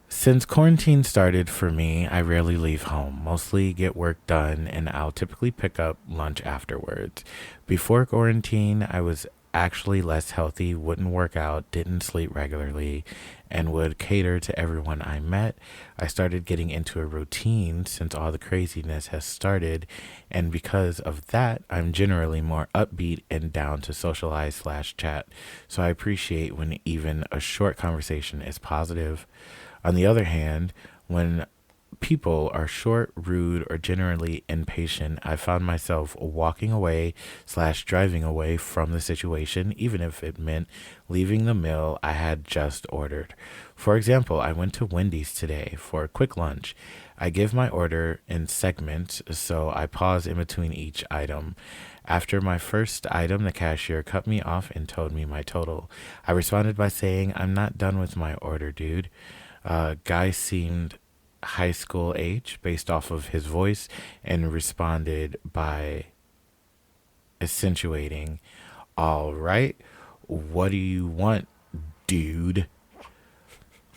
S1: Since quarantine started for me, I rarely leave home, mostly get work done, and I'll typically pick up lunch afterwards. Before quarantine, I was actually less healthy, wouldn't work out, didn't sleep regularly, and would cater to everyone I met. I started getting into a routine since all the craziness has started, and because of that, I'm generally more upbeat and down to socialize/chat. So I appreciate when even a short conversation is positive. On the other hand, when people are short, rude, or generally impatient, I found myself walking away/driving away from the situation, even if it meant leaving the meal I had just ordered. For example, I went to Wendy's today for a quick lunch. I give my order in segments, so I pause in between each item. After my first item, the cashier cut me off and told me my total. I responded by saying, "I'm not done with my order, dude." Guy seemed high school age based off of his voice and responded by accentuating, "All right, what do you want, dude?"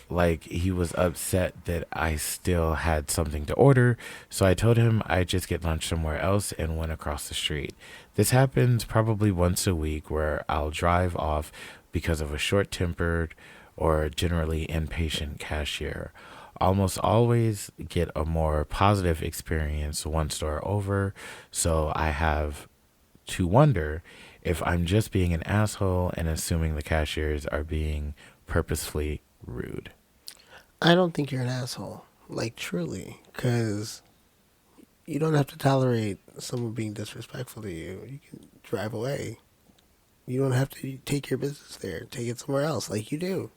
S1: Like he was upset that I still had something to order, so I told him I'd just get lunch somewhere else and went across the street. This happens probably once a week where I'll drive off because of a short-tempered or generally impatient cashier. Almost always get a more positive experience one store over, so I have to wonder if I'm just being an asshole and assuming the cashiers are being purposefully rude.
S2: I don't think you're an asshole, like truly, because you don't have to tolerate someone being disrespectful to you. You can drive away. You don't have to take your business there. Take it somewhere else like you do.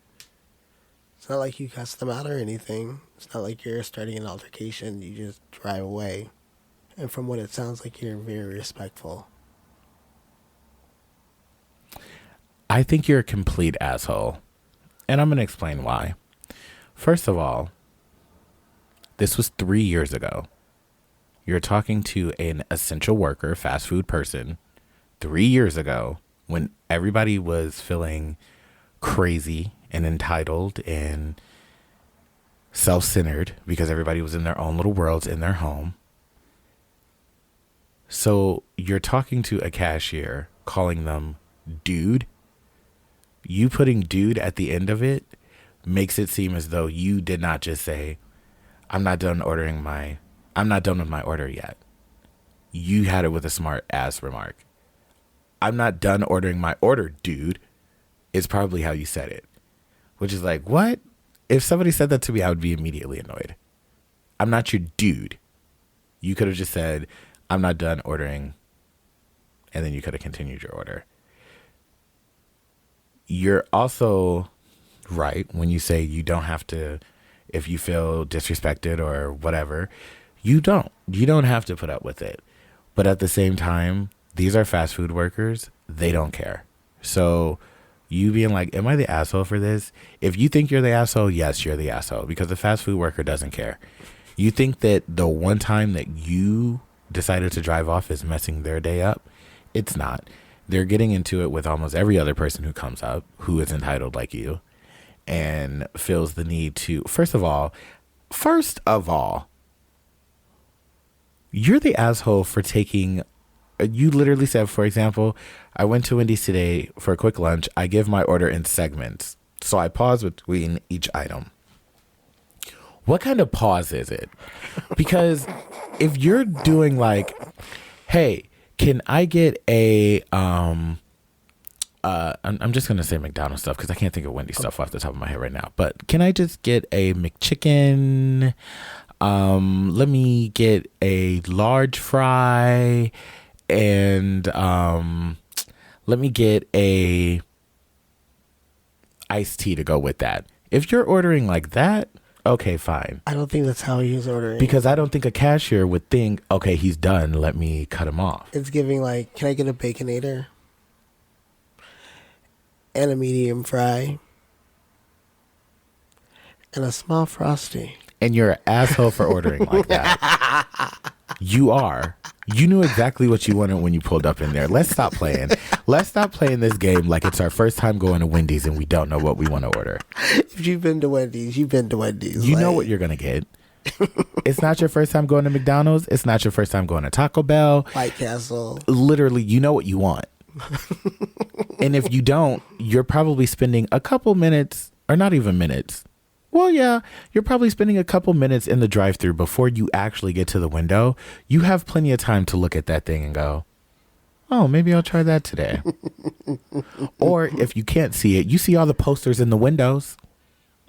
S2: It's not like you cuss them out or anything. It's not like you're starting an altercation. You just drive away. And from what it sounds like, you're very respectful.
S1: I think you're a complete asshole, and I'm going to explain why. First of all, this was 3 years ago. You're talking to an essential worker, fast food person, 3 years ago when everybody was feeling crazy and entitled and self-centered because everybody was in their own little worlds in their home. So you're talking to a cashier, calling them dude. You putting dude at the end of it makes it seem as though you did not just say, I'm not done with my order yet. You had it with a smart ass remark. I'm not done ordering my order, dude, is probably how you said it. Which is like, what? If somebody said that to me, I would be immediately annoyed. I'm not your dude. You could have just said, I'm not done ordering. And then you could have continued your order. You're also right when you say you don't have to, if you feel disrespected or whatever, you don't have to put up with it. But at the same time, these are fast food workers. They don't care. So you being like, am I the asshole for this? If you think you're the asshole, yes, you're the asshole, because the fast food worker doesn't care. You think that the one time that you decided to drive off is messing their day up? It's not. They're getting into it with almost every other person who comes up who is entitled like you and feels the need to, first of all, you're the asshole for taking, you literally said, for example, I went to Wendy's today for a quick lunch. I give my order in segments. So I pause between each item. What kind of pause is it? Because if you're doing like, hey, can I get a, I'm just going to say McDonald's stuff because I can't think of Wendy's stuff off the top of my head right now. But can I just get a McChicken? Let me get a large fry. And let me get a iced tea to go with that. If you're ordering like that, okay, fine.
S2: I don't think that's how he was ordering.
S1: Because I don't think a cashier would think, okay, he's done, let me cut him off.
S2: It's giving like, can I get a Baconator? And a medium fry? And a small Frosty.
S1: And you're an asshole for ordering like that. You are. You knew exactly what you wanted when you pulled up in there. Let's stop playing. Let's stop playing this game like it's our first time going to Wendy's and we don't know what we want to order.
S2: If you've been to Wendy's, you've been to Wendy's.
S1: You know what you're going to get. It's not your first time going to McDonald's. It's not your first time going to Taco Bell.
S2: White Castle.
S1: Literally, you know what you want. And if you don't, you're probably spending a couple minutes, or not even minutes. Well, yeah, you're probably spending a couple minutes in the drive-thru before you actually get to the window. You have plenty of time to look at that thing and go, oh, maybe I'll try that today. Or if you can't see it, you see all the posters in the windows.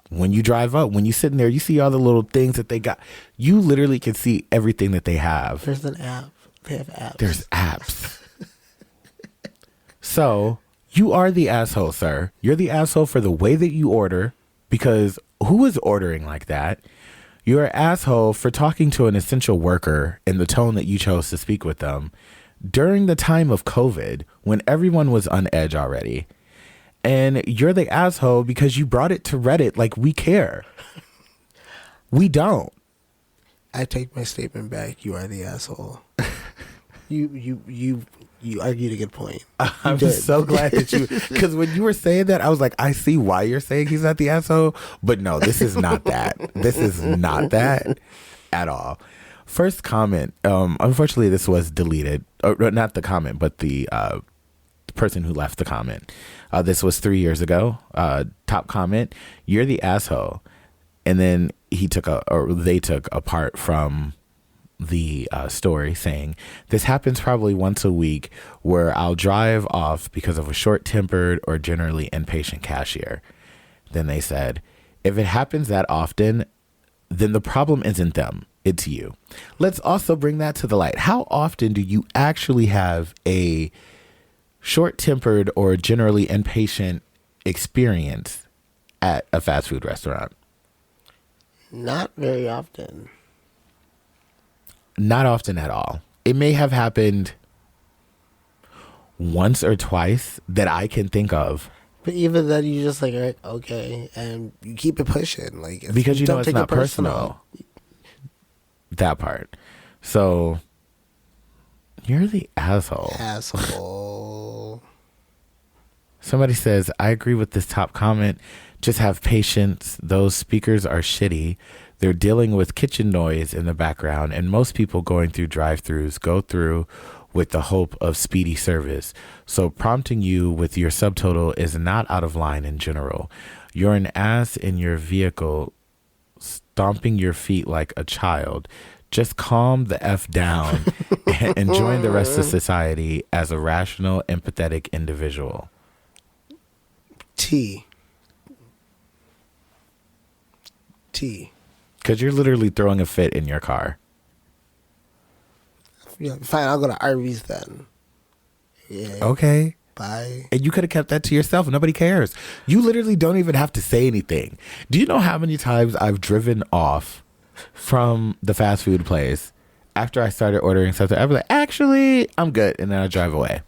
S1: When you drive up, when you sit in there, you see all the little things that they got. You literally can see everything that they have.
S2: There's an app. They have apps.
S1: There's apps. So you are the asshole, sir. You're the asshole for the way that you order, because who is ordering like that? You're an asshole for talking to an essential worker in the tone that you chose to speak with them during the time of COVID, when everyone was on edge already. And you're the asshole because you brought it to Reddit like we care. We don't.
S2: I take my statement back. You are the asshole. You argued a good point.
S1: I'm so glad that you, because when you were saying that, I was like, I see why you're saying he's not the asshole, but no, this is not that. This is not that at all. First comment. Unfortunately, this was deleted. Or not the comment, but the person who left the comment. This was 3 years ago. Top comment: "You're the asshole." And then they took a part from the story saying, "This happens probably once a week, where I'll drive off because of a short-tempered or generally impatient cashier." Then they said, "If it happens that often, then the problem isn't them, it's you." Let's also bring that to the light. How often do you actually have a short-tempered or generally impatient experience at a fast food restaurant?
S2: Not very often.
S1: Not often at all. It may have happened once or twice that I can think of.
S2: But even then, you just like, okay, and you keep it pushing, like,
S1: Because you know
S2: don't
S1: it's
S2: take
S1: not
S2: it
S1: personal. That part. So you're the asshole.
S2: Asshole.
S1: Somebody says, I agree with this top comment. Just have patience. Those speakers are shitty. They're dealing with kitchen noise in the background, and most people going through drive-thrus go through with the hope of speedy service. So prompting you with your subtotal is not out of line in general. You're an ass in your vehicle, stomping your feet like a child. Just calm the F down and join the rest of society as a rational, empathetic individual.
S2: T.
S1: Because you're literally throwing a fit in your car.
S2: Yeah, fine, I'll go to Arby's then. Yeah.
S1: Okay.
S2: Bye.
S1: And you could have kept that to yourself. Nobody cares. You literally don't even have to say anything. Do you know how many times I've driven off from the fast food place after I started ordering something? I'd be like, actually, I'm good. And then I drive away.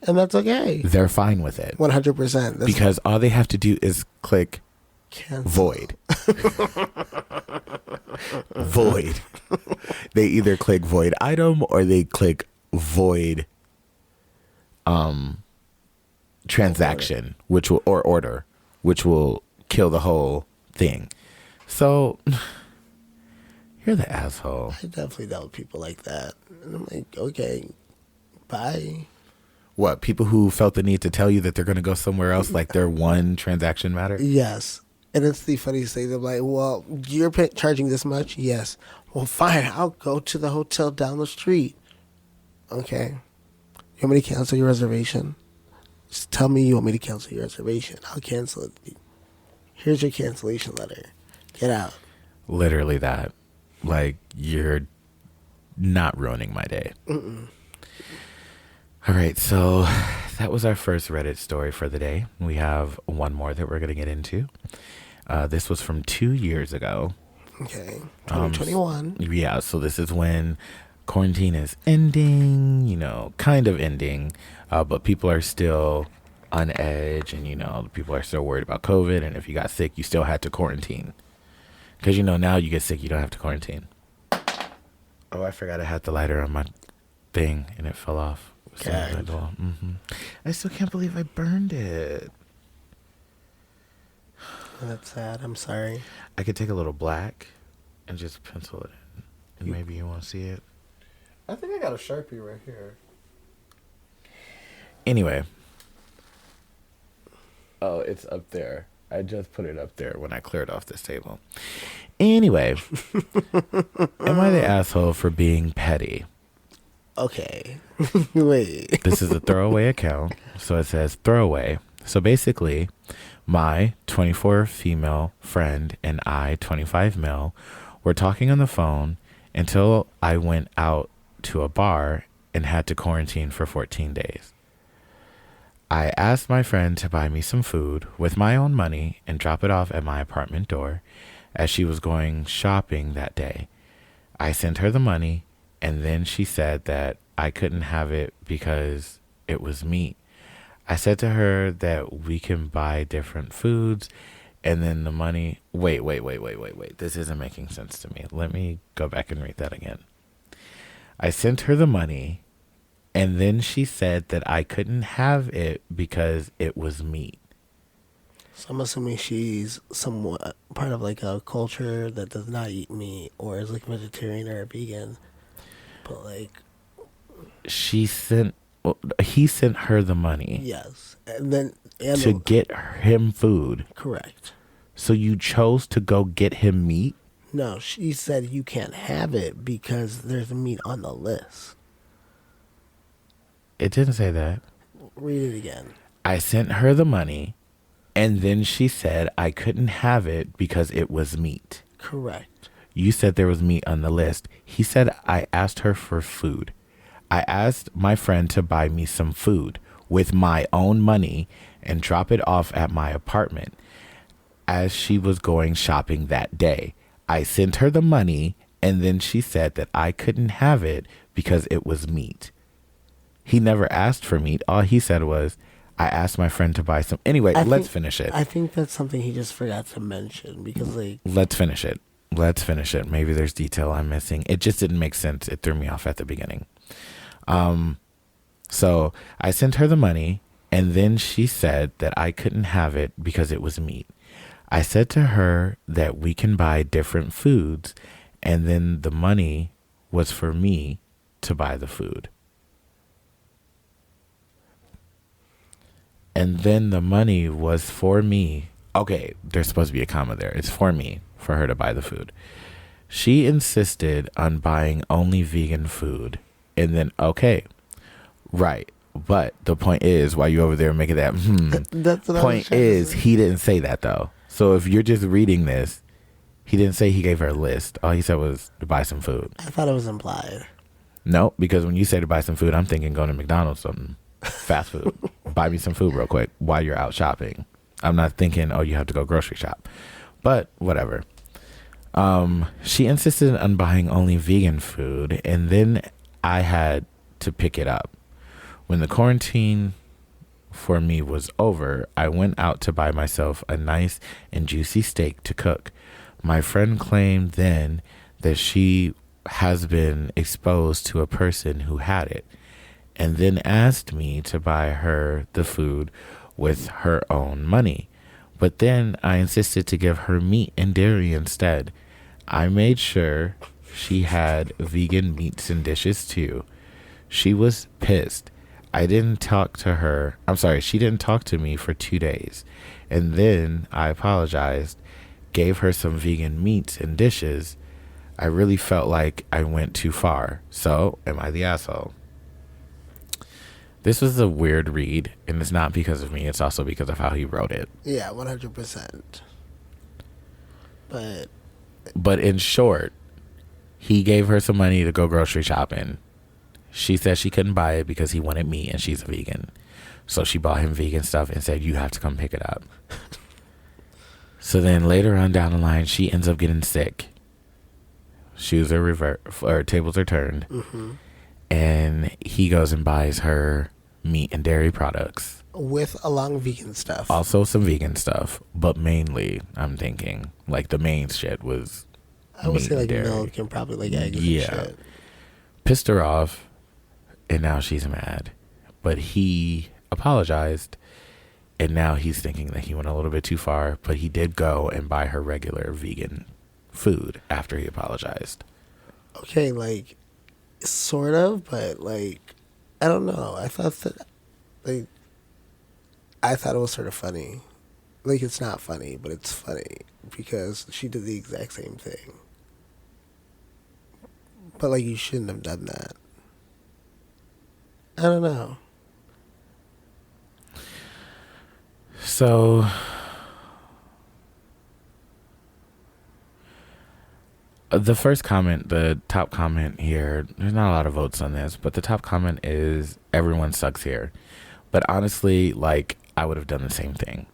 S2: And that's okay.
S1: They're fine with it.
S2: 100%.
S1: Because all they have to do is click
S2: Cancel.
S1: void. Void. They either click void item or they click void transaction, which will, or order, which will kill the whole thing. So you're the asshole.
S2: I definitely dealt with people like that. And I'm like, okay, bye.
S1: What, people who felt the need to tell you that they're going to go somewhere else, like their one transaction matter?
S2: Yes. And it's the funniest thing. They're like, well, you're charging this much? Yes. Well, fine. I'll go to the hotel down the street. Okay. You want me to cancel your reservation? Just tell me you want me to cancel your reservation. I'll cancel it. Here's your cancellation letter. Get out.
S1: Literally that. Like, you're not ruining my day.
S2: Mm-mm.
S1: All right, so that was our first Reddit story for the day. We have one more that we're going to get into. This was from 2 years ago.
S2: Okay. 2021.
S1: Yeah, so this is when quarantine is ending, you know, kind of ending, but people are still on edge, and, you know, people are still worried about COVID, and if you got sick, you still had to quarantine. Because, you know, now you get sick, you don't have to quarantine. Oh, I forgot I had the lighter on my thing, and it fell off. Mm-hmm. I still can't believe I burned it.
S2: That's sad. I'm sorry.
S1: I could take a little black and just pencil it in, and maybe you won't see it.
S2: I think I got a Sharpie right here.
S1: Anyway. Oh, it's up there. I just put it up there when I cleared off this table. Anyway. Am I the asshole for being petty?
S2: Okay. Wait.
S1: This is a throwaway account. So it says throwaway. So basically, my 24 female friend and I, 25 male, were talking on the phone until I went out to a bar and had to quarantine for 14 days. I asked my friend to buy me some food with my own money and drop it off at my apartment door as she was going shopping that day. I sent her the money, and then she said that I couldn't have it because it was meat. I said to her that we can buy different foods, and then the money... Wait. This isn't making sense to me. Let me go back and read that again. I sent her the money, and then she said that I couldn't have it because it was meat.
S2: So I'm assuming she's somewhat part of like a culture that does not eat meat or is like vegetarian or a vegan. But like...
S1: He sent her the money.
S2: Yes. And then...
S1: to get him food.
S2: Correct.
S1: So you chose to go get him meat?
S2: No, she said you can't have it because there's meat on the list.
S1: It didn't say that.
S2: Read it again.
S1: I sent her the money, and then she said I couldn't have it because it was meat.
S2: Correct.
S1: You said there was meat on the list. He said I asked her for food. I asked my friend to buy me some food with my own money and drop it off at my apartment as she was going shopping that day. I sent her the money, and then she said that I couldn't have it because it was meat. He never asked for meat. All he said was, I asked my friend to buy some. Anyway, let's finish it.
S2: I think that's something he just forgot to mention because, like...
S1: Let's finish it. Maybe there's detail I'm missing. It just didn't make sense. It threw me off at the beginning. So I sent her the money, and then she said that I couldn't have it because it was meat. I said to her that we can buy different foods, and then the money was for me to buy the food. And then the money was for me. Okay, there's supposed to be a comma there. It's for me, for her to buy the food. She insisted on buying only vegan food. And then, okay, right. But the point is, while you're over there making that,
S2: That's what
S1: point is, he didn't say that, though. So if you're just reading this, he didn't say he gave her a list. All he said was to buy some food.
S2: I thought it was implied.
S1: No, because when you say to buy some food, I'm thinking going to McDonald's, something fast food. Buy me some food real quick while you're out shopping. I'm not thinking, oh, you have to go grocery shop. But whatever. She insisted on buying only vegan food, and then I had to pick it up. When the quarantine for me was over, I went out to buy myself a nice and juicy steak to cook. My friend claimed then that she has been exposed to a person who had it, and then asked me to buy her the food with her own money. But then I insisted to give her meat and dairy instead. I made sure she had vegan meats and dishes too. She was pissed. She didn't talk to me for 2 days. And then I apologized, gave her some vegan meats and dishes. I really felt like I went too far. So, am I the asshole? This was a weird read, and it's not because of me. It's also because of how he wrote it.
S2: Yeah, 100%. But
S1: in short, he gave her some money to go grocery shopping. She said she couldn't buy it because he wanted meat and she's a vegan. So she bought him vegan stuff and said, you have to come pick it up. So then later on down the line, she ends up getting sick. Shoes are reversed, or tables are turned.
S2: Mm-hmm.
S1: And he goes and buys her meat and dairy products.
S2: With along vegan stuff.
S1: Also some vegan stuff. But mainly, I'm thinking, like the main shit was
S2: I would say like
S1: dairy.
S2: milk and probably like eggs and shit.
S1: Pissed her off. And now she's mad. But he apologized. And now he's thinking that he went a little bit too far. But he did go and buy her regular vegan food after he apologized.
S2: Okay, like, sort of, but like, I don't know. I thought that Like, I thought it was sort of funny. Like, it's not funny, but it's funny because she did the exact same thing. But, like, you shouldn't have done that. I don't know.
S1: So, the first comment, the top comment here, there's not a lot of votes on this, but the top comment is everyone sucks here. But honestly, like, I would have done the same thing.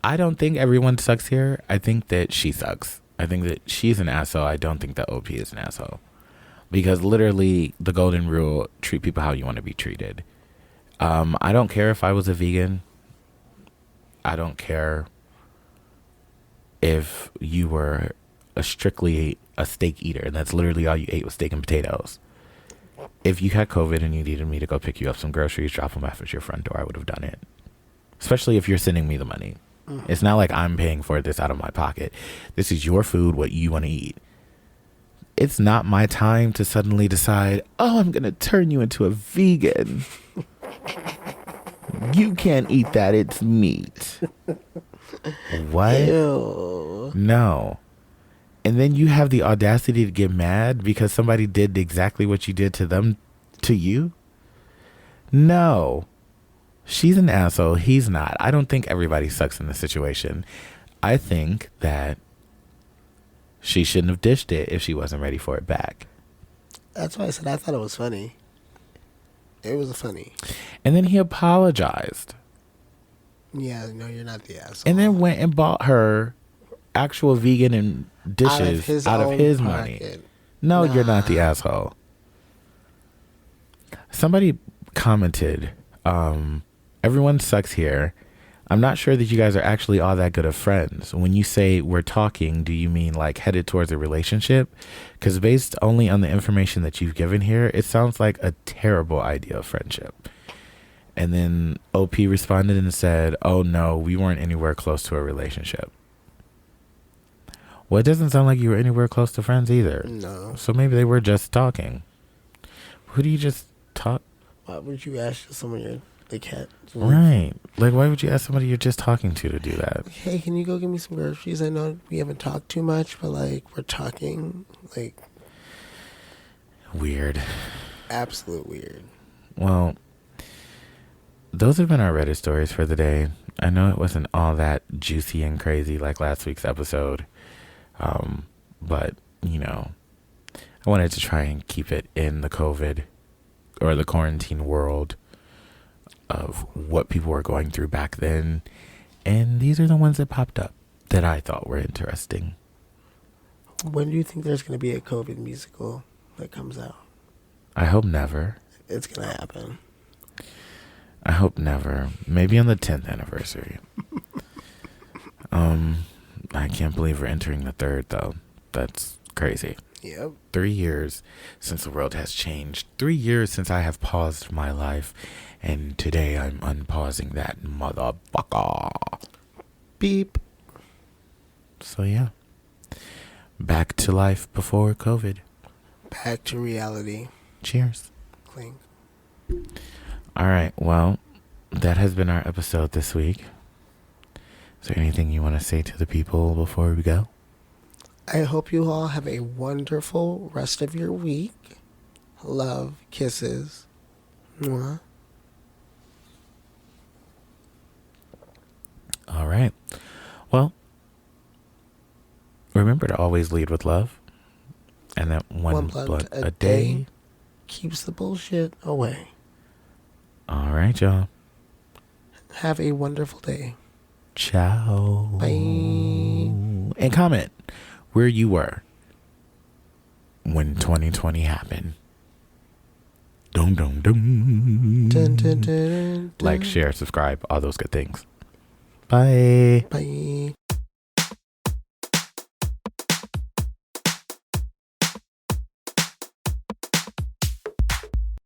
S1: I don't think everyone sucks here. I think that she sucks. I think that she's an asshole. I don't think that OP is an asshole. Because literally, the golden rule, treat people how you want to be treated. I don't care if I was a vegan. I don't care if you were strictly a steak eater and that's literally all you ate was steak and potatoes. If you had COVID and you needed me to go pick you up some groceries, drop them off at your front door, I would have done it. Especially if you're sending me the money. It's not like I'm paying for this out of my pocket. This is your food, what you want to eat. It's not my time to suddenly decide, oh, I'm going to turn you into a vegan. You can't eat that. It's meat. What?
S2: Ew.
S1: No. And then you have the audacity to get mad because somebody did exactly what you did to them, to you? No. She's an asshole. He's not. I don't think everybody sucks in this situation. I think that she shouldn't have dished it if she wasn't ready for it back.
S2: That's why I said I thought it was funny. It was funny.
S1: And then he apologized.
S2: Yeah, no, you're not the asshole.
S1: And then went and bought her actual vegan and dishes out of his money. No, you're not the asshole. Somebody commented, everyone sucks here. I'm not sure that you guys are actually all that good of friends. When you say we're talking, do you mean like headed towards a relationship? Because based only on the information that you've given here, it sounds like a terrible idea of friendship. And then OP responded and said, oh no, we weren't anywhere close to a relationship. Well, it doesn't sound like you were anywhere close to friends either.
S2: No.
S1: So maybe they were just talking. Who do you just talk?
S2: Why would you ask someone you're the cat?
S1: Right. Like, why would you ask somebody you're just talking to do that?
S2: Hey, can you go get me some groceries? I know we haven't talked too much, but like we're talking. Like,
S1: weird.
S2: Absolute weird.
S1: Well, those have been our Reddit stories for the day. I know it wasn't all that juicy and crazy like last week's episode. But, you know, I wanted to try and keep it in the COVID or the quarantine world of what people were going through back then. And these are the ones that popped up that I thought were interesting.
S2: When do you think there's going to be a COVID musical that comes out?
S1: I hope never.
S2: It's going to happen.
S1: I hope never. Maybe on the 10th anniversary. I can't believe we're entering the 3rd, though. That's crazy.
S2: Yep.
S1: 3 years since the world has changed. 3 years since I have paused my life. And today I'm unpausing that motherfucker.
S2: Beep.
S1: So, yeah. Back to life before COVID.
S2: Back to reality.
S1: Cheers.
S2: Clink.
S1: All right. Well, that has been our episode this week. Is there anything you want to say to the people before we go?
S2: I hope you all have a wonderful rest of your week. Love, kisses. Mwah.
S1: All right. Well, remember to always lead with love. And that one blunt a day
S2: keeps the bullshit away.
S1: All right, y'all.
S2: Have a wonderful day.
S1: Ciao.
S2: Bye.
S1: And comment where you were when 2020 happened. Dum dum dum.
S2: Dun, dun, dun, dun.
S1: Like, share, subscribe, all those good things. Bye.
S2: Bye.